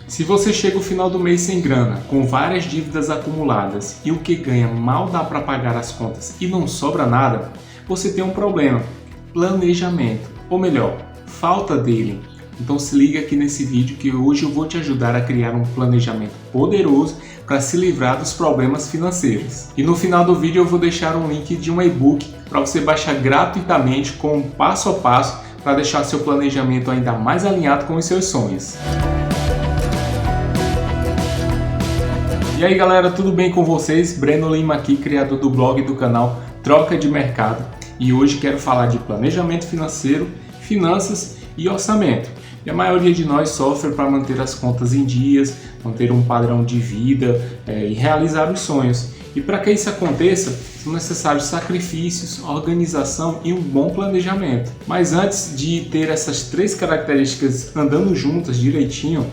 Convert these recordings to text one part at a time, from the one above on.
Se você chega ao final do mês sem grana, com várias dívidas acumuladas e o que ganha mal dá para pagar as contas e não sobra nada, você tem um problema: planejamento, ou melhor, falta dele. Então se liga aqui nesse vídeo que hoje eu vou te ajudar a criar um planejamento poderoso para se livrar dos problemas financeiros. E no final do vídeo eu vou deixar um link de um e-book para você baixar gratuitamente com um passo a passo para deixar seu planejamento ainda mais alinhado com os seus sonhos. E aí galera, tudo bem com vocês? Breno Lima aqui, criador do blog e do canal Troca de Mercado. E hoje quero falar de planejamento financeiro, finanças e orçamento. E a maioria de nós sofre para manter as contas em dias, manter um padrão de vida e realizar os sonhos. E para que isso aconteça, são necessários sacrifícios, organização e um bom planejamento. Mas antes de ter essas três características andando juntas direitinho,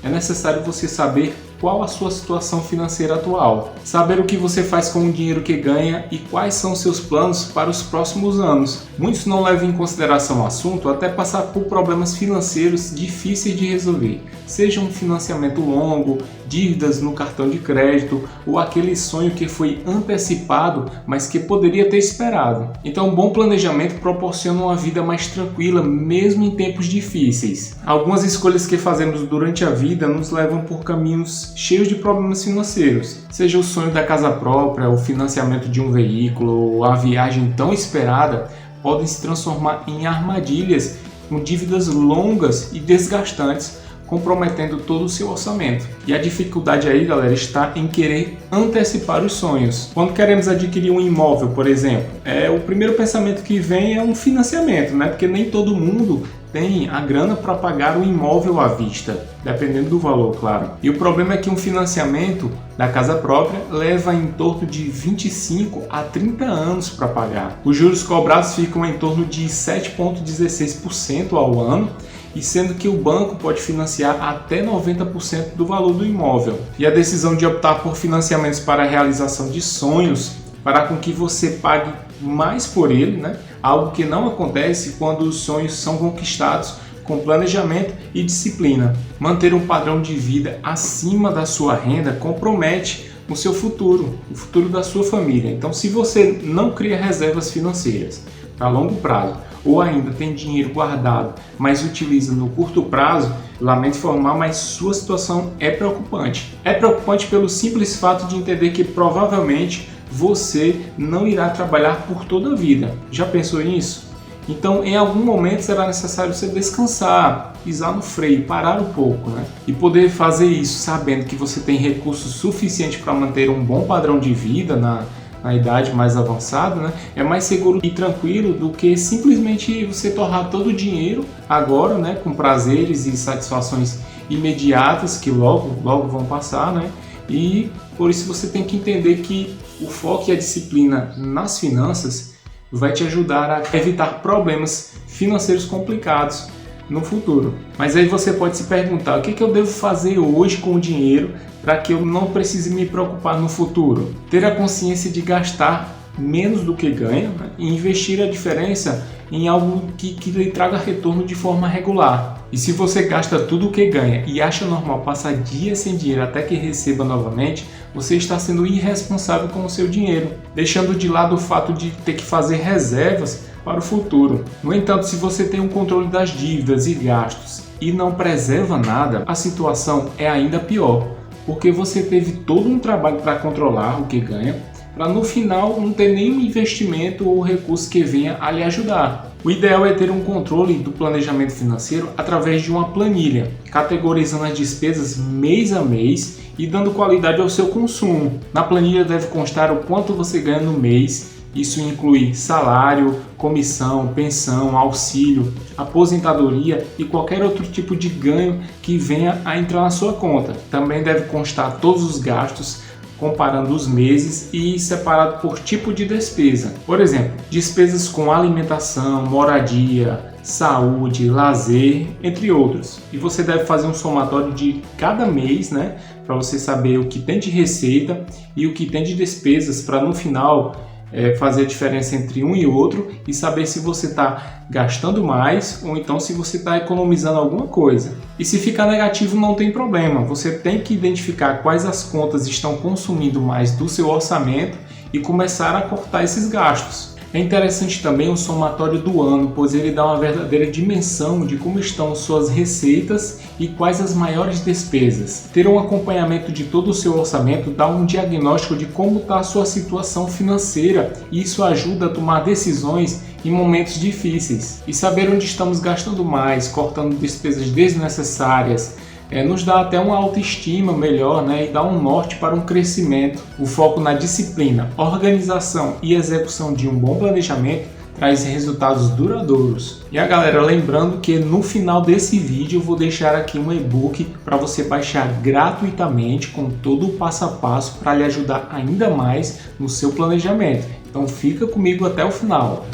é necessário você saber qual a sua situação financeira atual, saber o que você faz com o dinheiro que ganha e quais são seus planos para os próximos anos. Muitos não levam em consideração o assunto até passar por problemas financeiros difíceis de resolver, seja um financiamento longo, dívidas no cartão de crédito ou aquele sonho que foi antecipado, mas que poderia ter esperado. Então, um bom planejamento proporciona uma vida mais tranquila, mesmo em tempos difíceis. Algumas escolhas que fazemos durante a vida nos levam por caminhos cheios de problemas financeiros, seja o sonho da casa própria, o financiamento de um veículo ou a viagem tão esperada, podem se transformar em armadilhas com dívidas longas e desgastantes, comprometendo todo o seu orçamento. E a dificuldade aí, galera, está em querer antecipar os sonhos. Quando queremos adquirir um imóvel, por exemplo, o primeiro pensamento que vem é um financiamento, né? Porque nem todo mundo tem a grana para pagar o imóvel à vista, dependendo do valor, claro. E o problema é que um financiamento da casa própria leva em torno de 25 a 30 anos para pagar. Os juros cobrados ficam em torno de 7,16% ao ano, e sendo que o banco pode financiar até 90% do valor do imóvel. E a decisão de optar por financiamentos para a realização de sonhos fará com que você pague mais por ele, né? Algo que não acontece quando os sonhos são conquistados com planejamento e disciplina. Manter um padrão de vida acima da sua renda compromete o seu futuro, o futuro da sua família. Então, se você não cria reservas financeiras a longo prazo, ou ainda tem dinheiro guardado, mas utiliza no curto prazo, lamento informar, mas sua situação é preocupante. É preocupante pelo simples fato de entender que provavelmente você não irá trabalhar por toda a vida. Já pensou nisso? Então, em algum momento será necessário você descansar, pisar no freio, parar um pouco, né? E poder fazer isso sabendo que você tem recursos suficientes para manter um bom padrão de vida na idade mais avançada, né? É mais seguro e tranquilo do que simplesmente você torrar todo o dinheiro agora, né? Com prazeres e satisfações imediatas que logo vão passar, né? E por isso você tem que entender que o foco e a disciplina nas finanças vai te ajudar a evitar problemas financeiros complicados no futuro. Mas aí você pode se perguntar: o que eu devo fazer hoje com o dinheiro para que eu não precise me preocupar no futuro? Ter a consciência de gastar menos do que ganha, né? E investir a diferença em algo que lhe traga retorno de forma regular. E se você gasta tudo o que ganha e acha normal passar dias sem dinheiro até que receba novamente, você está sendo irresponsável com o seu dinheiro, deixando de lado o fato de ter que fazer reservas para o futuro. No entanto, se você tem um controle das dívidas e gastos e não preserva nada, a situação é ainda pior, porque você teve todo um trabalho para controlar o que ganha, para no final não ter nenhum investimento ou recurso que venha a lhe ajudar. O ideal é ter um controle do planejamento financeiro através de uma planilha, categorizando as despesas mês a mês e dando qualidade ao seu consumo. Na planilha deve constar o quanto você ganha no mês. Isso inclui salário, comissão, pensão, auxílio, aposentadoria e qualquer outro tipo de ganho que venha a entrar na sua conta. Também deve constar todos os gastos, comparando os meses e separado por tipo de despesa. Por exemplo, despesas com alimentação, moradia, saúde, lazer, entre outros. E você deve fazer um somatório de cada mês, né, para você saber o que tem de receita e o que tem de despesas, para no final fazer a diferença entre um e outro e saber se você está gastando mais ou então se você está economizando alguma coisa. E se ficar negativo não tem problema, você tem que identificar quais as contas estão consumindo mais do seu orçamento e começar a cortar esses gastos. É interessante também o somatório do ano, pois ele dá uma verdadeira dimensão de como estão suas receitas e quais as maiores despesas. Ter um acompanhamento de todo o seu orçamento dá um diagnóstico de como está a sua situação financeira e isso ajuda a tomar decisões em momentos difíceis. E saber onde estamos gastando mais, cortando despesas desnecessárias, nos dá até uma autoestima melhor, e dá um norte para um crescimento. O foco na disciplina, organização e execução de um bom planejamento traz resultados duradouros. E a galera, lembrando que no final desse vídeo eu vou deixar aqui um e-book para você baixar gratuitamente com todo o passo a passo para lhe ajudar ainda mais no seu planejamento. Então fica comigo até o final.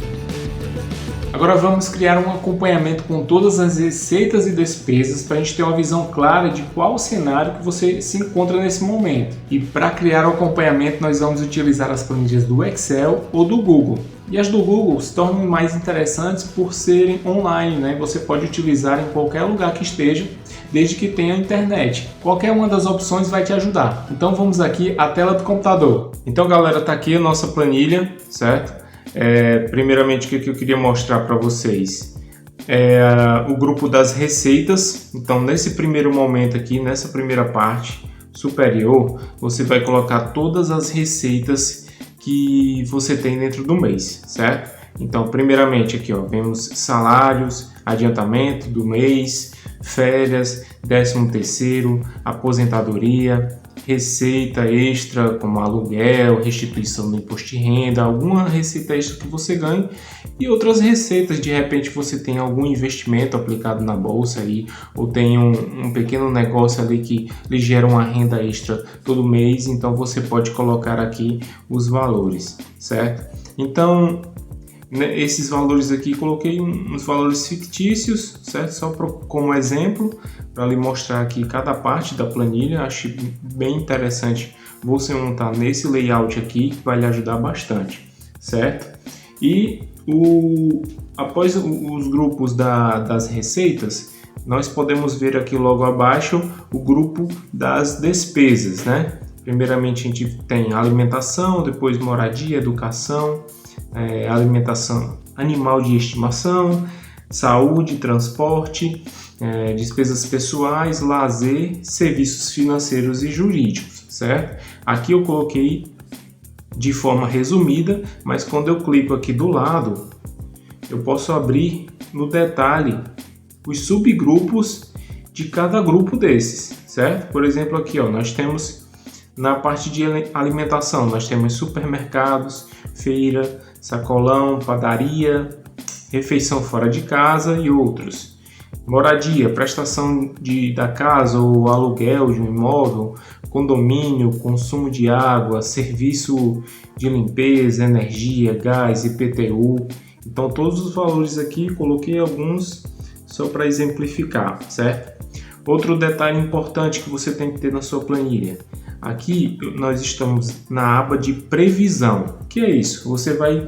Agora vamos criar um acompanhamento com todas as receitas e despesas para a gente ter uma visão clara de qual o cenário que você se encontra nesse momento. E para criar o acompanhamento nós vamos utilizar as planilhas do Excel ou do Google. E as do Google se tornam mais interessantes por serem online, Você pode utilizar em qualquer lugar que esteja, desde que tenha internet. Qualquer uma das opções vai te ajudar. Então vamos aqui à tela do computador. Então galera, tá aqui a nossa planilha, certo? Primeiramente, o que eu queria mostrar para vocês é o grupo das receitas. Então, nesse primeiro momento aqui, nessa primeira parte superior, você vai colocar todas as receitas que você tem dentro do mês, certo? Então, primeiramente aqui, vemos salários, adiantamento do mês, férias, 13º, aposentadoria, receita extra como aluguel, restituição do imposto de renda, alguma receita extra que você ganhe e outras receitas, de repente você tem algum investimento aplicado na bolsa aí, ou tem um pequeno negócio ali que lhe gera uma renda extra todo mês, então você pode colocar aqui os valores, certo? Então, esses valores aqui, coloquei uns valores fictícios, certo? Só como exemplo, para lhe mostrar aqui cada parte da planilha. Acho bem interessante você montar nesse layout aqui, que vai lhe ajudar bastante, certo? E após os grupos das receitas, nós podemos ver aqui logo abaixo o grupo das despesas, Primeiramente a gente tem alimentação, depois moradia, educação, alimentação animal de estimação, saúde, transporte, despesas pessoais, lazer, serviços financeiros e jurídicos, certo? Aqui eu coloquei de forma resumida, mas quando eu clico aqui do lado, eu posso abrir no detalhe os subgrupos de cada grupo desses, certo? Por exemplo, aqui nós temos na parte de alimentação, nós temos supermercados, feira, sacolão, padaria, refeição fora de casa e outros. Moradia, prestação da casa ou aluguel de um imóvel, condomínio, consumo de água, serviço de limpeza, energia, gás, IPTU. Então todos os valores aqui, coloquei alguns só para exemplificar, certo? Outro detalhe importante que você tem que ter na sua planilha. Aqui nós estamos na aba de previsão. O que é isso? Você vai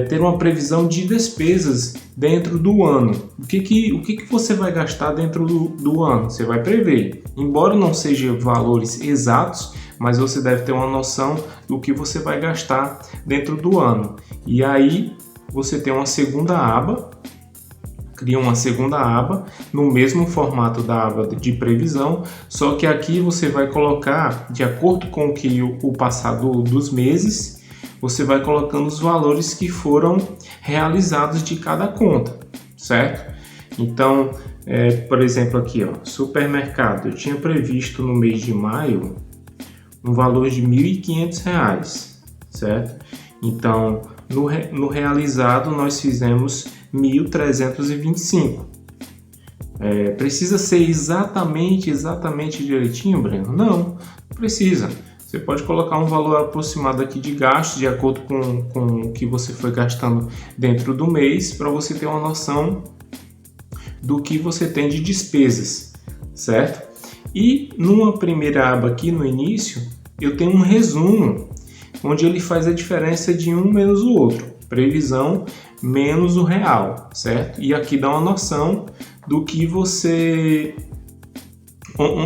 ter uma previsão de despesas dentro do ano. O que você vai gastar dentro do ano? Você vai prever. Embora não sejam valores exatos, mas você deve ter uma noção do que você vai gastar dentro do ano. E aí você tem uma segunda aba. Cria uma segunda aba no mesmo formato da aba de previsão, só que aqui você vai colocar, de acordo com o passar dos meses, você vai colocando os valores que foram realizados de cada conta, certo? Então, por exemplo aqui, supermercado, eu tinha previsto no mês de maio um valor de R$ 1.500, certo? Então, no realizado nós fizemos 1.325. Precisa ser exatamente direitinho, Breno? Não precisa. Você pode colocar um valor aproximado aqui de gastos, de acordo com o que você foi gastando dentro do mês, para você ter uma noção do que você tem de despesas, certo? E numa primeira aba aqui no início, eu tenho um resumo onde ele faz a diferença de um menos o outro, previsão menos o real, certo? E aqui dá uma noção do que você,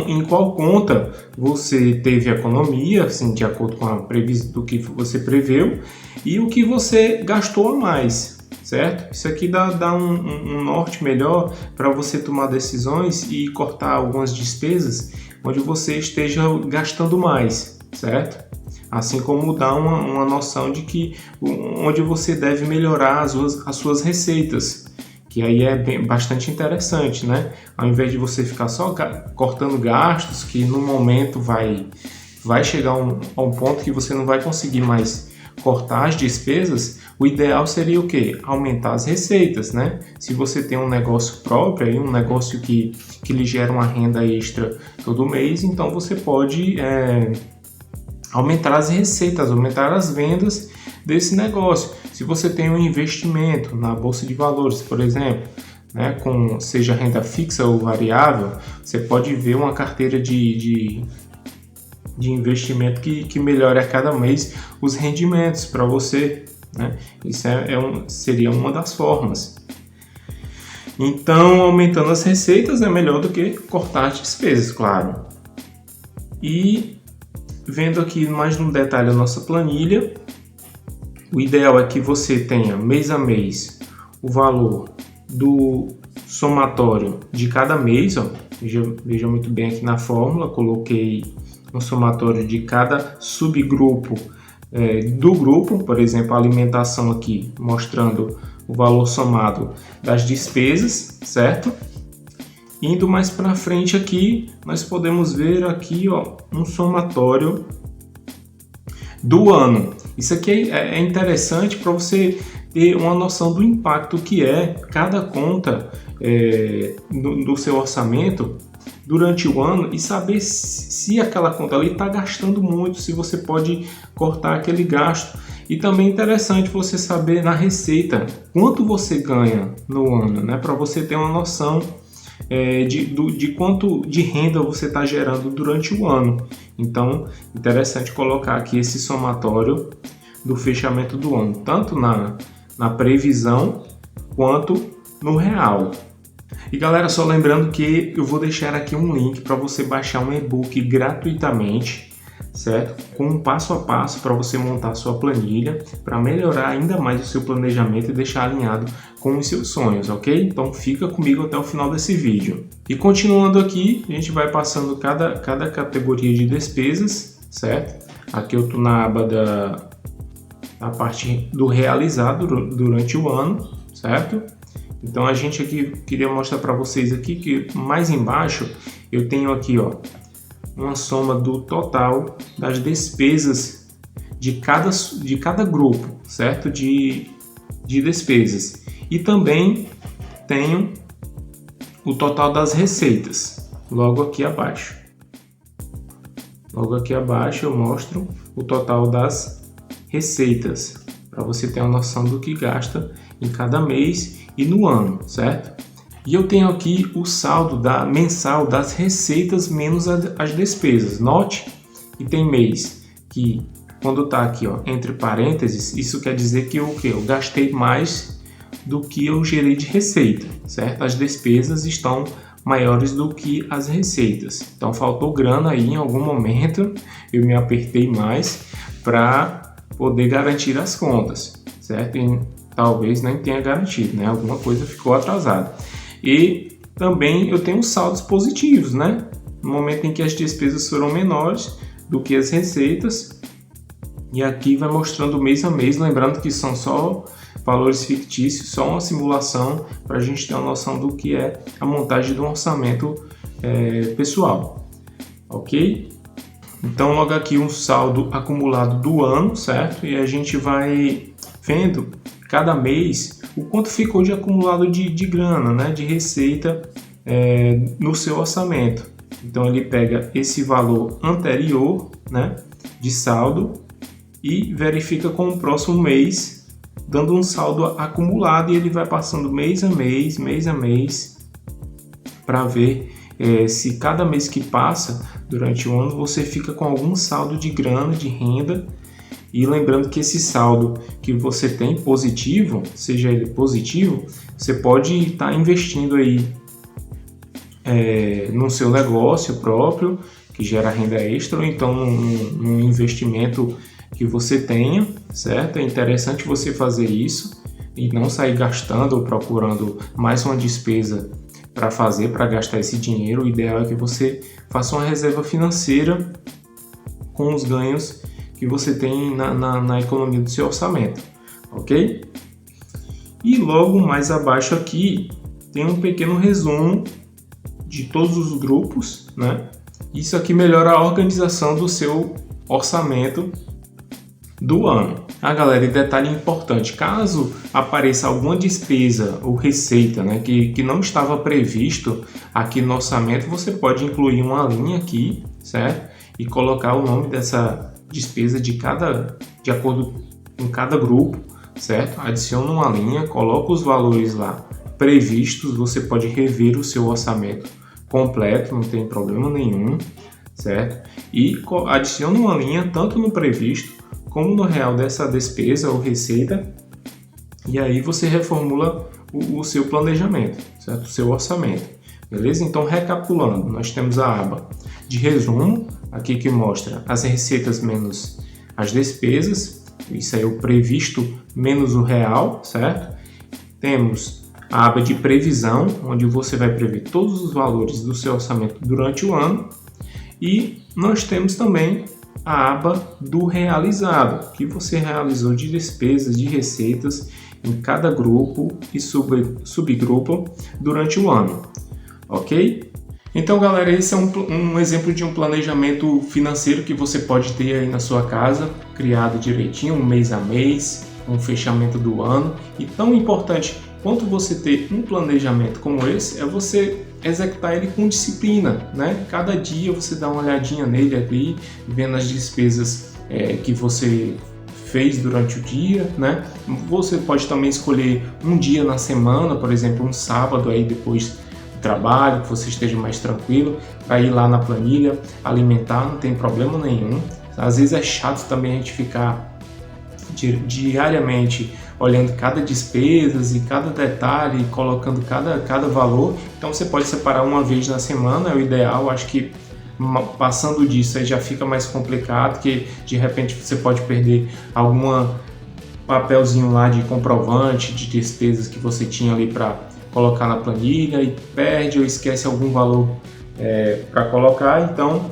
em qual conta você teve economia, assim, de acordo com a previsão do que você preveu, e o que você gastou a mais, certo? Isso aqui dá um norte melhor para você tomar decisões e cortar algumas despesas onde você esteja gastando mais, certo? Assim como dá uma noção de que onde você deve melhorar as suas receitas, que aí é bastante interessante, né? Ao invés de você ficar só cortando gastos, que no momento vai chegar a um ponto que você não vai conseguir mais cortar as despesas, o ideal seria o quê? Aumentar as receitas, né? Se você tem um negócio próprio, aí um negócio que lhe gera uma renda extra todo mês, então você pode aumentar as receitas, aumentar as vendas desse negócio. Se você tem um investimento na Bolsa de Valores, por exemplo, né, seja renda fixa ou variável, você pode ver uma carteira de investimento que melhore a cada mês os rendimentos para você, né? Isso seria uma das formas. Então, aumentando as receitas é melhor do que cortar as despesas, claro. E vendo aqui mais no detalhe a nossa planilha, o ideal é que você tenha mês a mês o valor do somatório de cada mês. Ó. Veja muito bem aqui na fórmula, coloquei um somatório de cada subgrupo do grupo, por exemplo, a alimentação aqui, mostrando o valor somado das despesas, certo? Indo mais para frente aqui, nós podemos ver aqui, ó, um somatório do ano. Isso aqui é interessante para você ter uma noção do impacto que é cada conta do seu orçamento durante o ano e saber se aquela conta ali está gastando muito, se você pode cortar aquele gasto. E também é interessante você saber na receita quanto você ganha no ano, né? Para você ter uma noção de quanto de renda você está gerando durante o ano. Então, interessante colocar aqui esse somatório do fechamento do ano, tanto na previsão quanto no real. E galera, só lembrando que eu vou deixar aqui um link para você baixar um e-book gratuitamente, certo? Com um passo a passo para você montar sua planilha, para melhorar ainda mais o seu planejamento e deixar alinhado com os seus sonhos, ok? Então fica comigo até o final desse vídeo. E continuando aqui, a gente vai passando cada categoria de despesas, certo? Aqui eu estou na aba da parte do realizado durante o ano, certo? Então a gente aqui queria mostrar para vocês aqui que mais embaixo eu tenho aqui, ó, uma soma do total das despesas de cada grupo, certo? De despesas. E também tenho o total das receitas, logo aqui abaixo. Logo aqui abaixo eu mostro o total das receitas, para você ter uma noção do que gasta em cada mês e no ano, certo? E eu tenho aqui o saldo mensal das receitas menos as despesas. Note que tem mês que, quando está aqui, ó, entre parênteses, isso quer dizer que eu gastei mais do que eu gerei de receita, certo? As despesas estão maiores do que as receitas. Então faltou grana aí em algum momento, eu me apertei mais para poder garantir as contas, certo? E talvez nem tenha garantido, né? Alguma coisa ficou atrasada. E também eu tenho saldos positivos, né? No momento em que as despesas foram menores do que as receitas. E aqui vai mostrando mês a mês, lembrando que são só valores fictícios, só uma simulação para a gente ter uma noção do que é a montagem de um orçamento pessoal, ok? Então logo aqui um saldo acumulado do ano, certo? E a gente vai vendo cada mês o quanto ficou de acumulado de grana, né? De receita no seu orçamento. Então ele pega esse valor anterior, né? De saldo e verifica com o próximo mês, dando um saldo acumulado, e ele vai passando mês a mês, para ver se cada mês que passa durante o ano você fica com algum saldo de grana, de renda, E lembrando que esse saldo que você tem positivo, seja ele positivo, você pode estar investindo aí no seu negócio próprio, que gera renda extra, ou então num investimento que você tenha, certo? É interessante você fazer isso e não sair gastando ou procurando mais uma despesa para gastar esse dinheiro. O ideal é que você faça uma reserva financeira com os ganhos que você tem na economia do seu orçamento, ok? E logo mais abaixo aqui tem um pequeno resumo de todos os grupos, né? Isso aqui melhora a organização do seu orçamento do ano. Galera, e detalhe importante, caso apareça alguma despesa ou receita, né, que não estava previsto aqui no orçamento, você pode incluir uma linha aqui, certo? E colocar o nome dessa despesa de acordo com cada grupo, certo? Adiciona uma linha, coloca os valores lá previstos, você pode rever o seu orçamento completo, não tem problema nenhum, certo? E adiciona uma linha tanto no previsto como no real dessa despesa ou receita, e aí você reformula o seu planejamento, certo? O seu orçamento, beleza? Então, recapitulando, nós temos a aba de resumo, aqui que mostra as receitas menos as despesas, isso aí é o previsto menos o real, certo? Temos a aba de previsão, onde você vai prever todos os valores do seu orçamento durante o ano, e nós temos também a aba do realizado, que você realizou de despesas, de receitas em cada grupo e subgrupo durante o ano, ok? Então, galera, esse é um exemplo de um planejamento financeiro que você pode ter aí na sua casa, criado direitinho, um mês a mês, um fechamento do ano. E tão importante quanto você ter um planejamento como esse é você executar ele com disciplina, né? Cada dia você dá uma olhadinha nele ali, vendo as despesas que você fez durante o dia, né? Você pode também escolher um dia na semana, por exemplo, um sábado aí depois do trabalho, que você esteja mais tranquilo, para ir lá na planilha, alimentar, não tem problema nenhum. Às vezes é chato também a gente ficar diariamente olhando cada despesas e cada detalhe, colocando cada valor. Então você pode separar uma vez na semana, é o ideal. Acho que passando disso aí já fica mais complicado, que de repente você pode perder algum papelzinho lá de comprovante de despesas que você tinha ali para colocar na planilha e perde ou esquece algum valor para colocar. Então,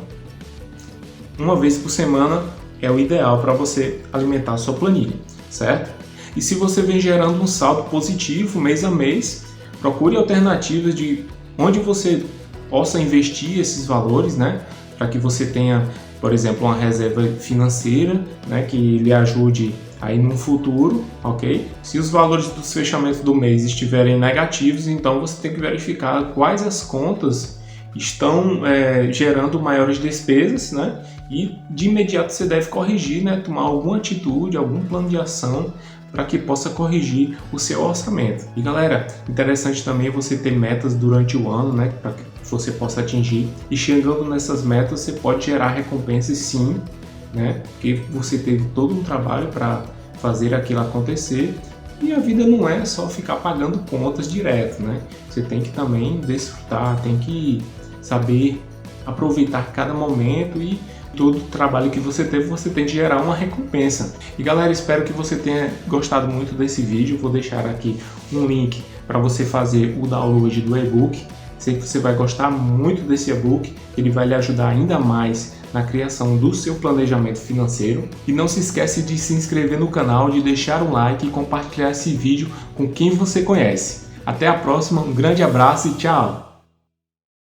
uma vez por semana é o ideal para você alimentar a sua planilha, certo? E se você vem gerando um saldo positivo mês a mês, procure alternativas de onde você possa investir esses valores, né? Para que você tenha, por exemplo, uma reserva financeira, né? Que lhe ajude aí no futuro, ok? Se os valores dos fechamentos do mês estiverem negativos, então você tem que verificar quais as contas estão gerando maiores despesas, né? E de imediato você deve corrigir, né? Tomar alguma atitude, algum plano de ação para que possa corrigir o seu orçamento. E galera, interessante também você ter metas durante o ano, né? Para que você possa atingir. E chegando nessas metas, você pode gerar recompensas sim, né? Porque você teve todo um trabalho para fazer aquilo acontecer. E a vida não é só ficar pagando contas direto, né? Você tem que também desfrutar, tem que saber aproveitar cada momento, e todo o trabalho que você teve, você tem que gerar uma recompensa. E galera, espero que você tenha gostado muito desse vídeo. Vou deixar aqui um link para você fazer o download do e-book. Sei que você vai gostar muito desse e-book, ele vai lhe ajudar ainda mais na criação do seu planejamento financeiro. E não se esquece de se inscrever no canal, de deixar um like e compartilhar esse vídeo com quem você conhece. Até a próxima, um grande abraço e tchau!